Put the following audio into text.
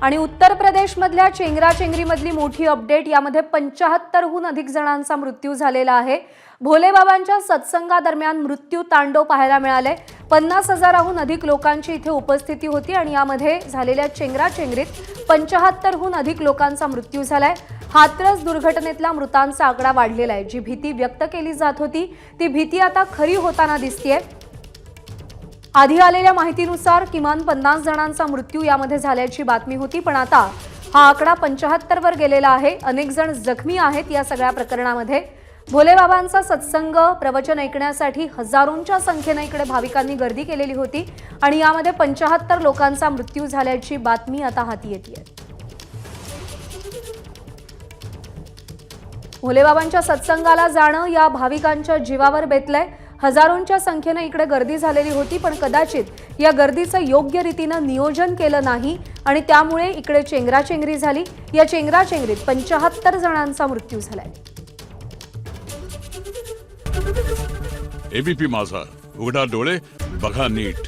आणि उत्तर प्रदेशमधल्या चेंगराचेंगरीमधली मोठी अपडेट, यामध्ये 75हून अधिक जणांचा मृत्यू झालेला आहे। भोलेबाबांच्या सत्संगादरम्यान मृत्यू तांडव पाहायला मिळाले। 50,000हून अधिक लोकांची इथे उपस्थिती होती आणि यामध्ये झालेल्या चेंगराचेंगरीत 75हून अधिक लोकांचा मृत्यू झालाय। हाथरस दुर्घटनेतला मृतांचा आकडा वाढलेला आहे। जी भीती व्यक्त केली जात होती ती भीती आता खरी होताना दिसतेय। आधी आलेल्या माहितीनुसार किमान 50 जणांचा मृत्यू यामध्ये झाल्याची बातमी होती, पण आता हा आकडा 75 वर गेलेला आहे। अनेक जण जखमी आहेत या सगळ्या प्रकरणामध्ये। भोलेबाबांचा सत्संग प्रवचन ऐकण्यासाठी हजारोंच्या संख्येने इकडे भाविकांनी गर्दी केलेली होती आणि यामध्ये 75 लोकांचा मृत्यू झाल्याची बातमी आता हाती येतेय। भोलेबाबांच्या सत्संगाला जाणं या भाविकांच्या जीवावर बेतलंय। हजारोंच्या संख्येने इकडे गर्दी झालेली होती, पण कदाचित या गर्दीचं योग्य रीतीने नियोजन केलं नाही आणि त्यामुळे इकडे चेंगराचेंगरी झाली। या चेंगराचेंगरीत 75 जणांचा मृत्यू झालाय। एबीपी माझा, उघडा डोळे बघा नीट।